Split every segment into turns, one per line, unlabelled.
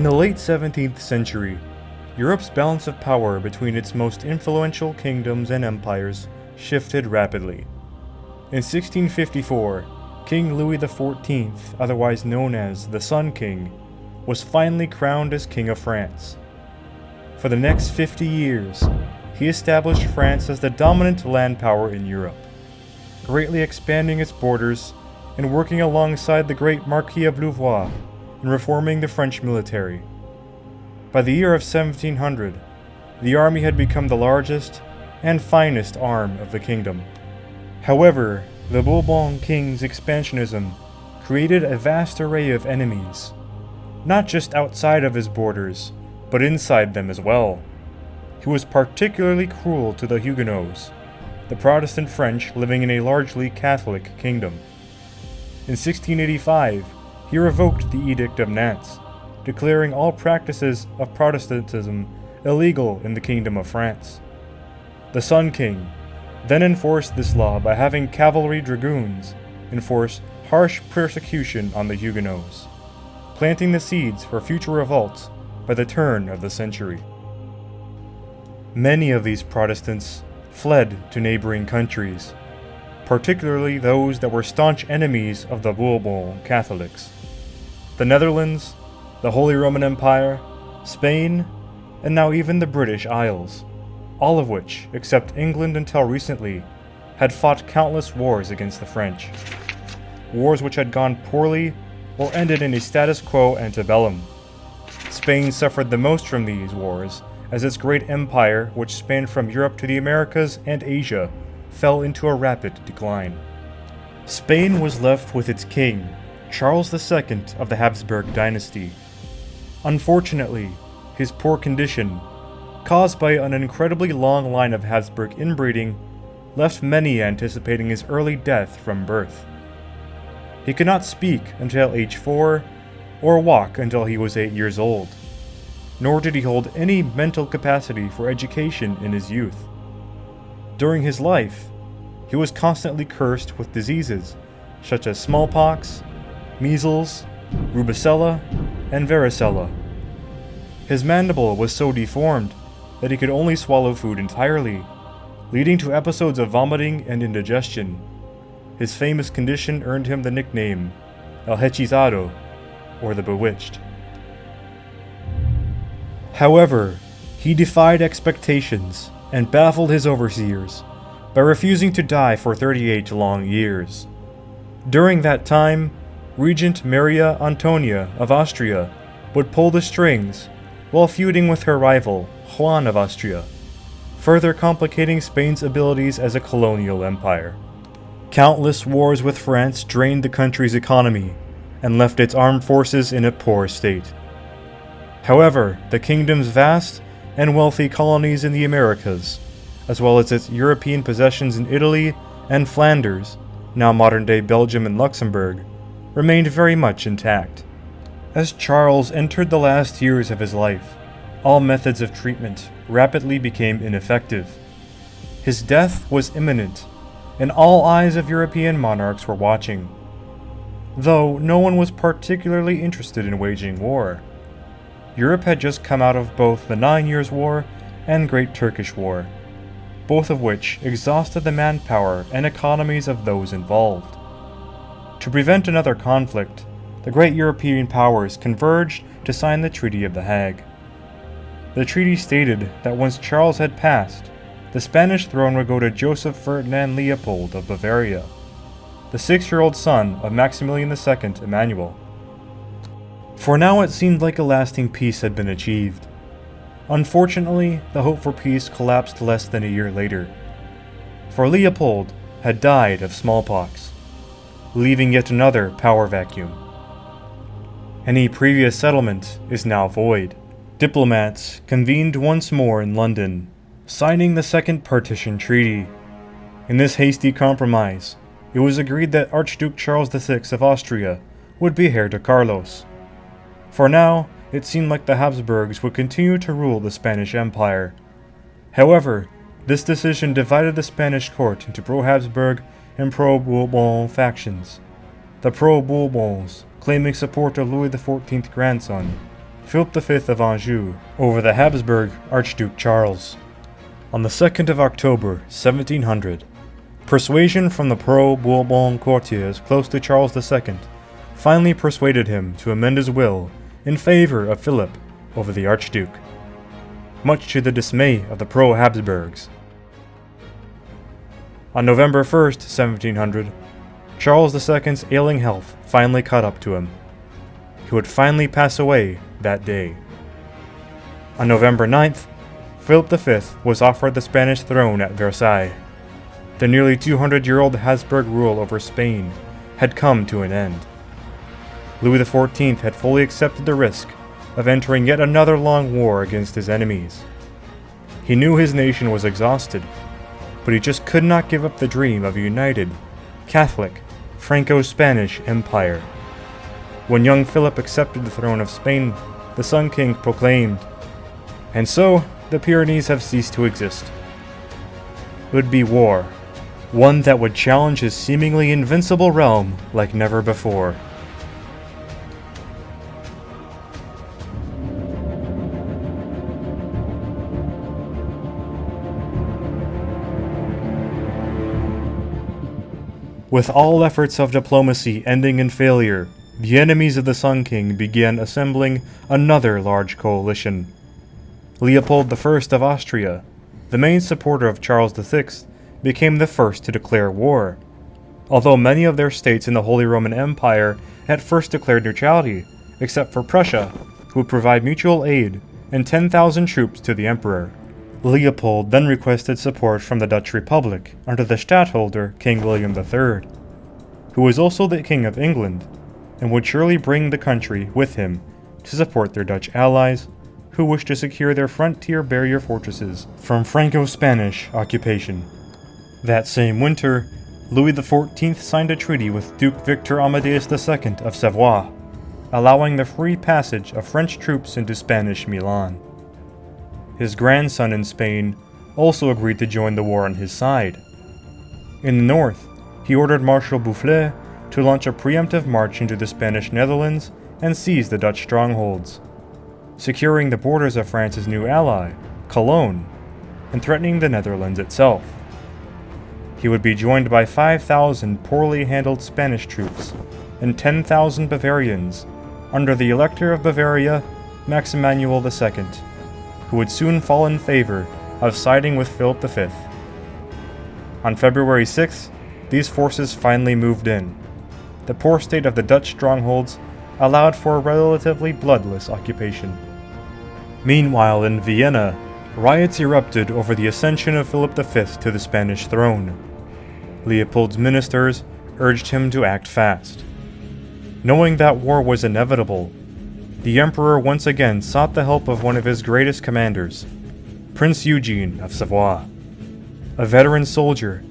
the late 17th century, Europe's balance of power between its most influential kingdoms and empires shifted rapidly. In 1654, King Louis XIV, otherwise known as the Sun King, was finally crowned as King of France. For the next 50 years, he established France as the dominant land power in Europe, greatly expanding its borders and working alongside the great Marquis of Louvois in reforming the French military. By the year of 1700, the army had become the largest and finest arm of the kingdom. However, the Bourbon king's expansionism created a vast array of enemies, not just outside of his borders, but inside them as well. He was particularly cruel to the Huguenots, the Protestant French living in a largely Catholic kingdom. In 1685, he revoked the Edict of Nantes, declaring all practices of Protestantism illegal in the Kingdom of France. The Sun King then enforced this law by having cavalry dragoons enforce harsh persecution on the Huguenots, planting the seeds for future revolts by the turn of the century. Many of these Protestants fled to neighboring countries, particularly those that were staunch enemies of the Bourbon Catholics. The Netherlands, the Holy Roman Empire, Spain, and now even the British Isles, all of which, except England until recently, had fought countless wars against the French. Wars which had gone poorly or ended in a status quo antebellum. Spain suffered the most from these wars, as its great empire, which spanned from Europe to the Americas and Asia, fell into a rapid decline. Spain was left with its king, Charles II of the Habsburg dynasty. Unfortunately, his poor condition, caused by an incredibly long line of Habsburg inbreeding, left many anticipating his early death from birth. He could not speak until age 4, or walk until he was 8 years old, nor did he hold any mental capacity for education in his youth. During his life, he was constantly cursed with diseases such as smallpox, measles, rubicella, and varicella. His mandible was so deformed that he could only swallow food entirely, leading to episodes of vomiting and indigestion. His famous condition earned him the nickname El Hechizado, or the Bewitched. However, he defied expectations and baffled his overseers by refusing to die for 38 long years. During that time, Regent Maria Antonia of Austria would pull the strings while feuding with her rival, Juan of Austria, further complicating Spain's abilities as a colonial empire. Countless wars with France drained the country's economy and left its armed forces in a poor state. However, the kingdom's vast and wealthy colonies in the Americas, as well as its European possessions in Italy and Flanders, now modern-day Belgium and Luxembourg, remained very much intact. As Charles entered the last years of his life, all methods of treatment rapidly became ineffective. His death was imminent, and all eyes of European monarchs were watching, though no one was particularly interested in waging war. Europe had just come out of both the 9 Years' War and Great Turkish War, both of which exhausted the manpower and economies of those involved. To prevent another conflict, the great European powers converged to sign the Treaty of The Hague. The treaty stated that once Charles had passed, the Spanish throne would go to Joseph Ferdinand Leopold of Bavaria, the 6-year-old son of Maximilian II Emmanuel. For now it seemed like a lasting peace had been achieved. Unfortunately, the hope for peace collapsed less than a year later, for Leopold had died of smallpox, leaving yet another power vacuum. Any previous settlement is now void. Diplomats convened once more in London, signing the Second Partition Treaty. In this hasty compromise, it was agreed that Archduke Charles VI of Austria would be heir to Carlos. For now, it seemed like the Habsburgs would continue to rule the Spanish Empire. However, this decision divided the Spanish court into pro-Habsburg and pro-Bourbon factions. The pro-Bourbons claiming support of Louis XIV's grandson, Philip V of Anjou over the Habsburg Archduke Charles. On the 2nd of October, 1700, persuasion from the pro-Bourbon courtiers close to Charles II finally persuaded him to amend his will in favor of Philip over the Archduke, much to the dismay of the pro-Habsburgs. On November 1st, 1700, Charles II's ailing health finally caught up to him. He would finally pass away that day. On November 9th, Philip V was offered the Spanish throne at Versailles. The nearly 200-year-old Habsburg rule over Spain had come to an end. Louis XIV had fully accepted the risk of entering yet another long war against his enemies. He knew his nation was exhausted, but he just could not give up the dream of a united, Catholic, Franco-Spanish empire. When young Philip accepted the throne of Spain, the Sun King proclaimed, "And so, the Pyrenees have ceased to exist." It would be war, one that would challenge his seemingly invincible realm like never before. With all efforts of diplomacy ending in failure, the enemies of the Sun King began assembling another large coalition. Leopold I of Austria, the main supporter of Charles VI, became the first to declare war. Although many of their states in the Holy Roman Empire at first declared neutrality, except for Prussia, who would provide mutual aid and 10,000 troops to the emperor. Leopold then requested support from the Dutch Republic under the Stadtholder King William III, who was also the King of England, and would surely bring the country with him to support their Dutch allies, who wished to secure their frontier barrier fortresses from Franco-Spanish occupation. That same winter, Louis XIV signed a treaty with Duke Victor Amadeus II of Savoy, allowing the free passage of French troops into Spanish Milan. His grandson in Spain also agreed to join the war on his side. In the north, he ordered Marshal Boufflers to launch a preemptive march into the Spanish Netherlands and seize the Dutch strongholds, securing the borders of France's new ally, Cologne, and threatening the Netherlands itself. He would be joined by 5,000 poorly handled Spanish troops and 10,000 Bavarians under the Elector of Bavaria, Max Emmanuel II, who would soon fall in favor of siding with Philip V. On February 6th, these forces finally moved in. The poor state of the Dutch strongholds allowed for a relatively bloodless occupation. Meanwhile, in Vienna, riots erupted over the ascension of Philip V to the Spanish throne. Leopold's ministers urged him to act fast. Knowing that war was inevitable, the emperor once again sought the help of one of his greatest commanders, Prince Eugene of Savoy, a veteran soldier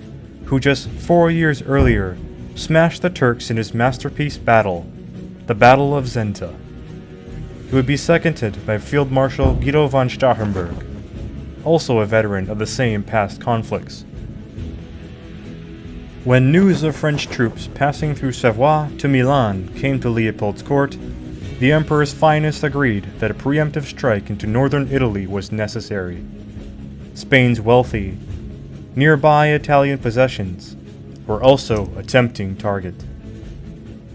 who just 4 years earlier smashed the Turks in his masterpiece battle, the Battle of Zenta. He would be seconded by Field Marshal Guido von Stauffenberg, also a veteran of the same past conflicts. When news of French troops passing through Savoy to Milan came to Leopold's court, the emperor's finest agreed that a preemptive strike into northern Italy was necessary. Spain's wealthy, nearby Italian possessions were also a tempting target.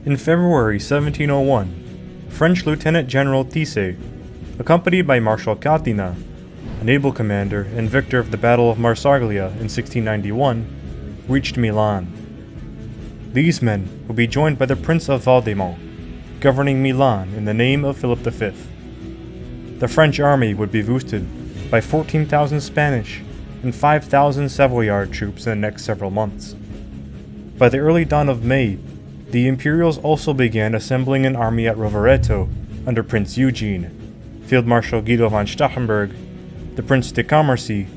In February 1701, French Lieutenant General Tissé, accompanied by Marshal Catina, an able commander and victor of the Battle of Marsaglia in 1691, reached Milan. These men would be joined by the Prince of Piedmont, governing Milan in the name of Philip V. The French army would be boosted by 14,000 Spanish and 5,000 Savoyard troops in the next several months. By the early dawn of May, the Imperials also began assembling an army at Rovereto under Prince Eugene, Field Marshal Guido von Stauffenberg, the Prince de Commercy,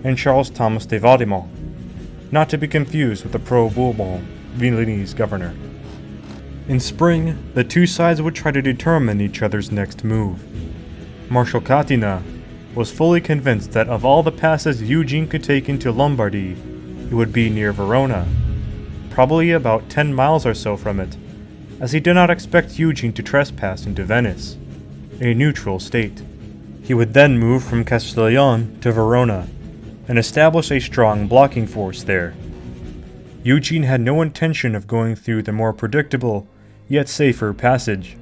and Charles Thomas de Vaudémont, not to be confused with the pro-Bourbon Viennese governor. In spring, the two sides would try to determine each other's next move. Marshal Catina was fully convinced that of all the passes Eugene could take into Lombardy, it would be near Verona, probably about 10 miles or so from it, as he did not expect Eugene to trespass into Venice, a neutral state. He would then move from Castiglione to Verona and establish a strong blocking force there. Eugene had no intention of going through the more predictable, yet safer passage.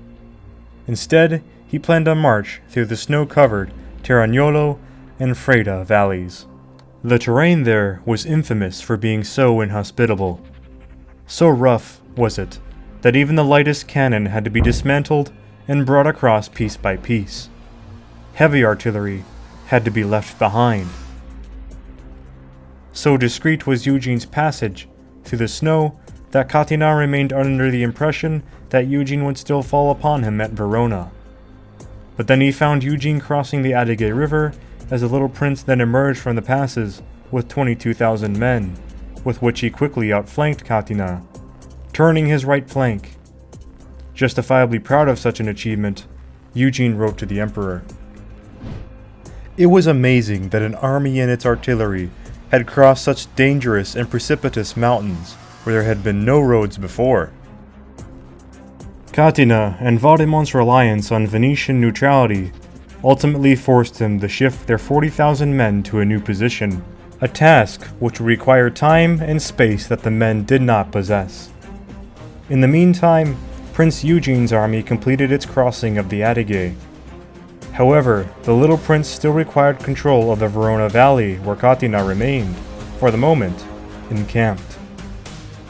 Instead, he planned a march through the snow-covered Terragnolo and Freda valleys. The terrain there was infamous for being so inhospitable. So rough was it that even the lightest cannon had to be dismantled and brought across piece by piece. Heavy artillery had to be left behind. So discreet was Eugene's passage through the snow that Catinat remained under the impression that Eugene would still fall upon him at Verona. But then he found Eugene crossing the Adige River as the little prince then emerged from the passes with 22,000 men, with which he quickly outflanked Catinat, turning his right flank. Justifiably proud of such an achievement, Eugene wrote to the emperor. It was amazing that an army and its artillery had crossed such dangerous and precipitous mountains where there had been no roads before. Catinat and Valdemont's reliance on Venetian neutrality ultimately forced them to shift their 40,000 men to a new position, a task which would require time and space that the men did not possess. In the meantime, Prince Eugene's army completed its crossing of the Adige. However, the little prince still required control of the Verona Valley where Catinat remained, for the moment, encamped.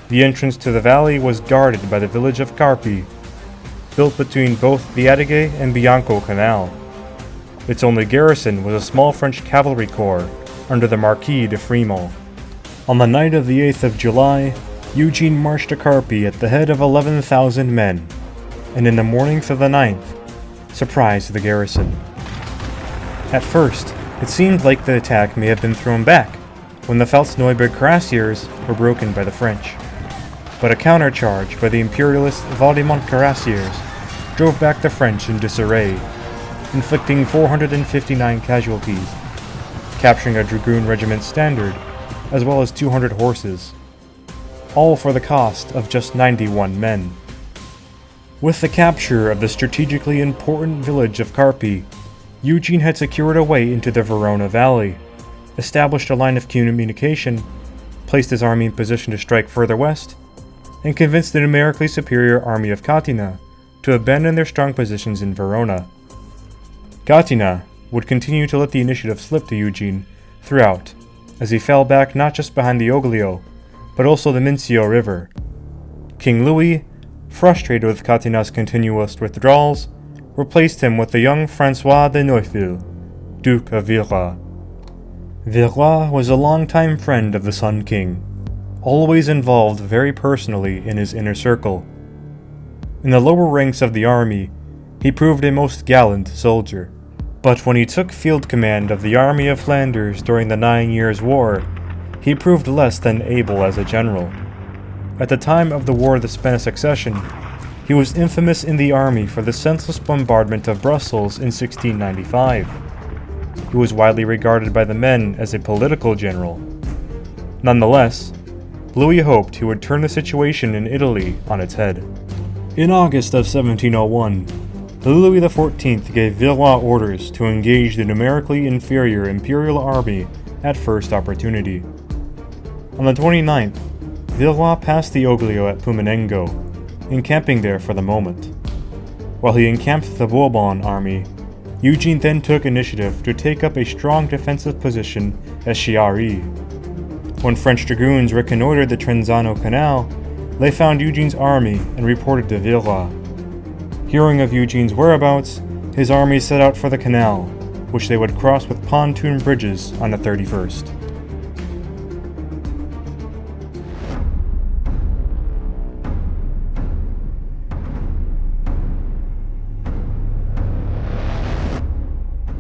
The entrance to the valley was guarded by the village of Carpi, built between both the Adige and Bianco Canal. Its only garrison was a small French cavalry corps under the Marquis de Fremont. On the night of the 8th of July, Eugene marched to Carpi at the head of 11,000 men, and in the morning of the 9th, surprised the garrison. At first, it seemed like the attack may have been thrown back when the Pfalz-Neuburg cuirassiers were broken by the French. But a countercharge by the imperialist Valdemont cuirassiers drove back the French in disarray, inflicting 459 casualties, capturing a dragoon regiment's standard, as well as 200 horses, all for the cost of just 91 men. With the capture of the strategically important village of Carpi, Eugene had secured a way into the Verona Valley, established a line of communication, placed his army in position to strike further west, and convinced the numerically superior army of Catinat to abandon their strong positions in Verona. Catinat would continue to let the initiative slip to Eugene throughout, as he fell back not just behind the Oglio, but also the Mincio River. King Louis, frustrated with Catinat's continuous withdrawals, replaced him with the young Francois de Neufville, Duke of Villeroy. Villeroy was a longtime friend of the Sun King, always involved very personally in his inner circle. In the lower ranks of the army, he proved a most gallant soldier, but when he took field command of the Army of Flanders during the 9 Years' War, he proved less than able as a general. At the time of the War of the Spanish Succession, he was infamous in the army for the senseless bombardment of Brussels in 1695. He was widely regarded by the men as a political general. Nonetheless, Louis hoped he would turn the situation in Italy on its head. In August of 1701, Louis XIV gave Villeroy orders to engage the numerically inferior imperial army at first opportunity. On the 29th, Villeroy passed the Oglio at Pumenengo, encamping there for the moment. While he encamped the Bourbon army, Eugene then took initiative to take up a strong defensive position at Chiari. When French dragoons reconnoitered the Trenzano Canal, they found Eugene's army and reported to Villeroy. Hearing of Eugene's whereabouts, his army set out for the canal, which they would cross with pontoon bridges on the 31st.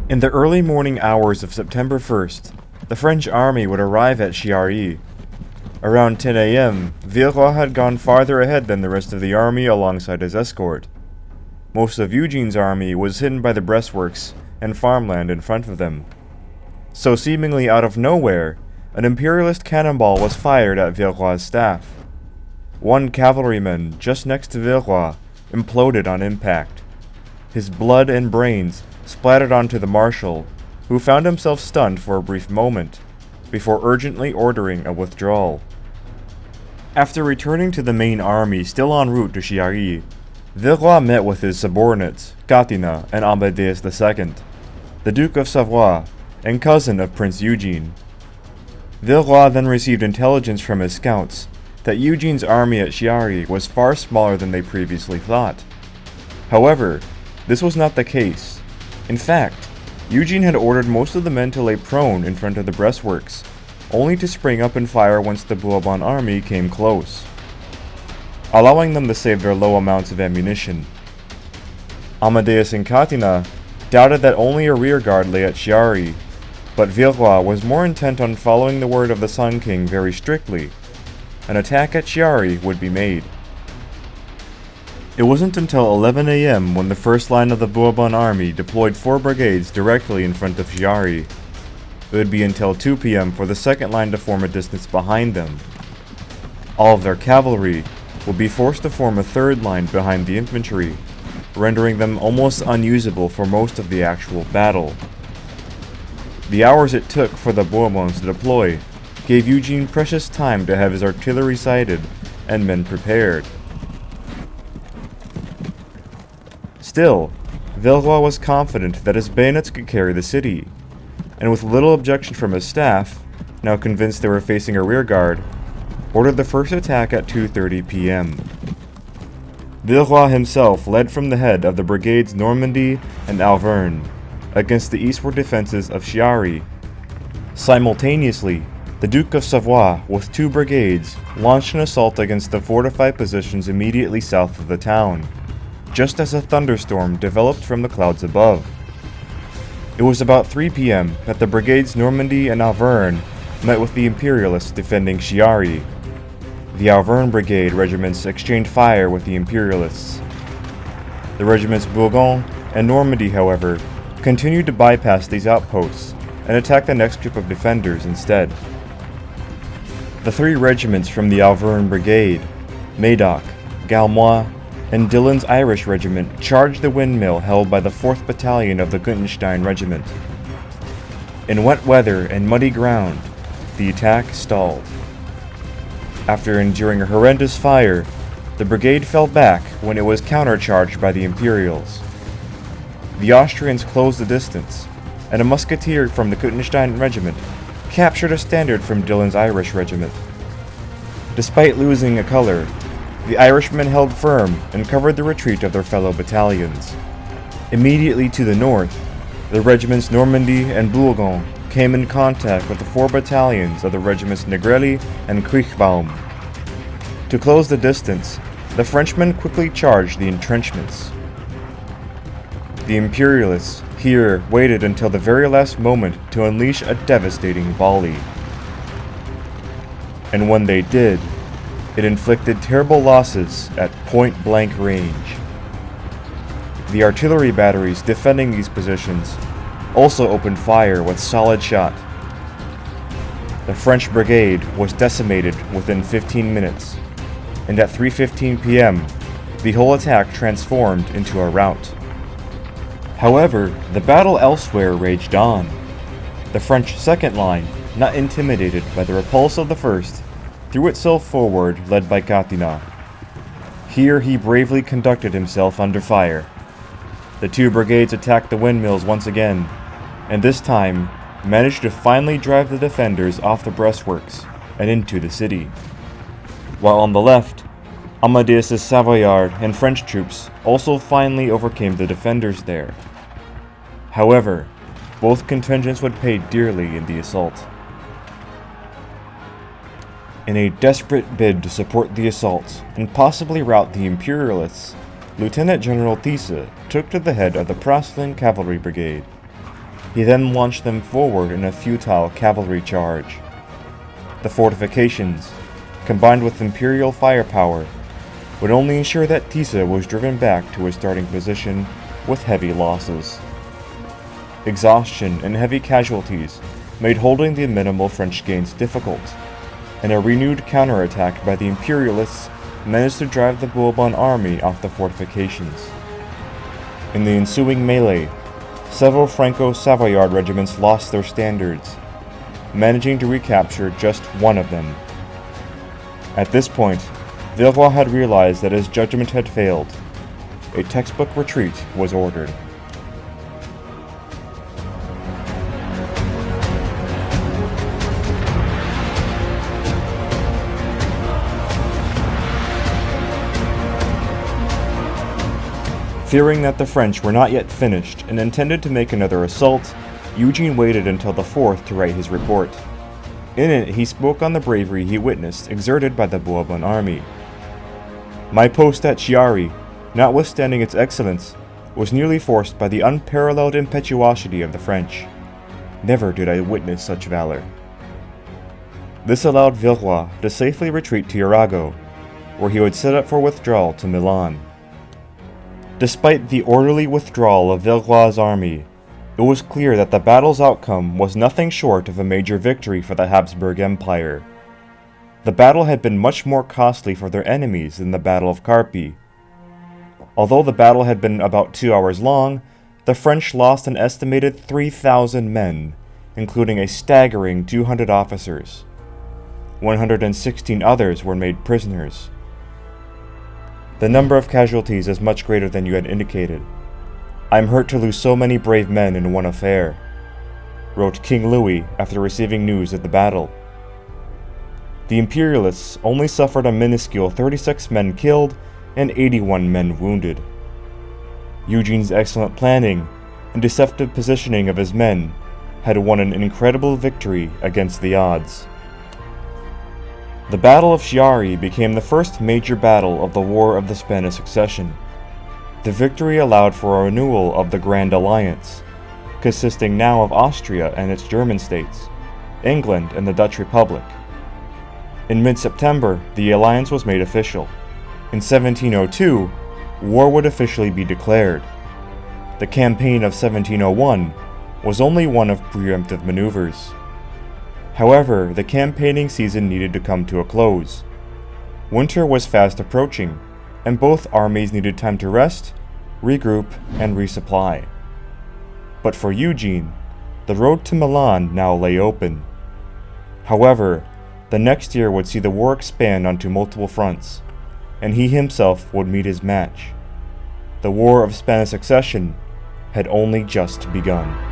In the early morning hours of September 1st, the French army would arrive at Chiari. Around 10 a.m., Villeroy had gone farther ahead than the rest of the army alongside his escort. Most of Eugene's army was hidden by the breastworks and farmland in front of them. So seemingly out of nowhere, an imperialist cannonball was fired at Villeroy's staff. One cavalryman just next to Villeroy imploded on impact. His blood and brains splattered onto the Marshal, who found himself stunned for a brief moment, before urgently ordering a withdrawal. After returning to the main army still en route to Chiari, Villeroy met with his subordinates, Catina and Amadeus II, the Duke of Savoy, and cousin of Prince Eugene. Villeroy then received intelligence from his scouts that Eugene's army at Chiari was far smaller than they previously thought. However, this was not the case. In fact, Eugene had ordered most of the men to lay prone in front of the breastworks, only to spring up and fire once the Bourbon army came close, allowing them to save their low amounts of ammunition. Amadeus and Catina doubted that only a rear guard lay at Chiari, but Villeroy was more intent on following the word of the Sun King very strictly. An attack at Chiari would be made. It wasn't until 11 a.m. when the first line of the Bourbon army deployed 4 brigades directly in front of Chiari. It would be until 2 p.m. for the second line to form a distance behind them. All of their cavalry would be forced to form a third line behind the infantry, rendering them almost unusable for most of the actual battle. The hours it took for the Bourbons to deploy gave Eugene precious time to have his artillery sighted and men prepared. Still, Villeroy was confident that his bayonets could carry the city, and with little objection from his staff, now convinced they were facing a rearguard, ordered the first attack at 2:30 p.m. Villeroy himself led from the head of the brigades Normandy and Auvergne against the eastward defenses of Chiari. Simultaneously, the Duke of Savoy, with 2 brigades, launched an assault against the fortified positions immediately south of the town, just as a thunderstorm developed from the clouds above. It was about 3 p.m. that the brigades Normandy and Auvergne met with the Imperialists defending Chiari. The Auvergne brigade regiments exchanged fire with the Imperialists. The regiments Bourgogne and Normandy, however, continued to bypass these outposts and attack the next group of defenders instead. The 3 regiments from the Auvergne brigade, Médoc, Galmois, and Dillon's Irish regiment charged the windmill held by the 4th Battalion of the Guttenstein regiment. In wet weather and muddy ground, the attack stalled. After enduring a horrendous fire, the brigade fell back when it was countercharged by the Imperials. The Austrians closed the distance, and a musketeer from the Guttenstein regiment captured a standard from Dillon's Irish regiment. Despite losing a color, the Irishmen held firm and covered the retreat of their fellow battalions. Immediately to the north, the regiments Normandy and Bourgogne came in contact with the 4 battalions of the regiments Negrelli and Kriechbaum. To close the distance, the Frenchmen quickly charged the entrenchments. The Imperialists here waited until the very last moment to unleash a devastating volley. And when they did, it inflicted terrible losses at point-blank range. The artillery batteries defending these positions also opened fire with solid shot. The French brigade was decimated within 15 minutes, and at 3:15 p.m., the whole attack transformed into a rout. However, the battle elsewhere raged on. The French second line, not intimidated by the repulse of the first, threw itself forward, led by Catina. Here he bravely conducted himself under fire. The 2 brigades attacked the windmills once again, and this time managed to finally drive the defenders off the breastworks and into the city. While on the left, Amadeus' Savoyard and French troops also finally overcame the defenders there. However, both contingents would pay dearly in the assault. In a desperate bid to support the assault and possibly rout the Imperialists, Lieutenant General Thisse took to the head of the Praslin Cavalry Brigade. He then launched them forward in a futile cavalry charge. The fortifications, combined with Imperial firepower, would only ensure that Thisse was driven back to his starting position with heavy losses. Exhaustion and heavy casualties made holding the minimal French gains difficult, and a renewed counterattack by the Imperialists managed to drive the Bourbon army off the fortifications. In the ensuing melee, several Franco-Savoyard regiments lost their standards, managing to recapture just one of them. At this point, Villeroy had realized that his judgment had failed. A textbook retreat was ordered. Fearing that the French were not yet finished and intended to make another assault, Eugene waited until the 4th to write his report. In it, he spoke on the bravery he witnessed exerted by the Bourbon army. My post at Chiari, notwithstanding its excellence, was nearly forced by the unparalleled impetuosity of the French. Never did I witness such valor. This allowed Villeroy to safely retreat to Urago, where he would set up for withdrawal to Milan. Despite the orderly withdrawal of Villeroy's army, it was clear that the battle's outcome was nothing short of a major victory for the Habsburg Empire. The battle had been much more costly for their enemies than the Battle of Carpi. Although the battle had been about 2 hours long, the French lost an estimated 3,000 men, including a staggering 200 officers. 116 others were made prisoners. The number of casualties is much greater than you had indicated. I am hurt to lose so many brave men in one affair, wrote King Louis after receiving news of the battle. The Imperialists only suffered a minuscule 36 men killed and 81 men wounded. Eugene's excellent planning and deceptive positioning of his men had won an incredible victory against the odds. The Battle of Chiari became the first major battle of the War of the Spanish Succession. The victory allowed for a renewal of the Grand Alliance, consisting now of Austria and its German states, England and the Dutch Republic. In mid-September, the alliance was made official. In 1702, war would officially be declared. The campaign of 1701 was only one of preemptive maneuvers. However, the campaigning season needed to come to a close. Winter was fast approaching, and both armies needed time to rest, regroup, and resupply. But for Eugene, the road to Milan now lay open. However, the next year would see the war expand onto multiple fronts, and he himself would meet his match. The War of Spanish Succession had only just begun.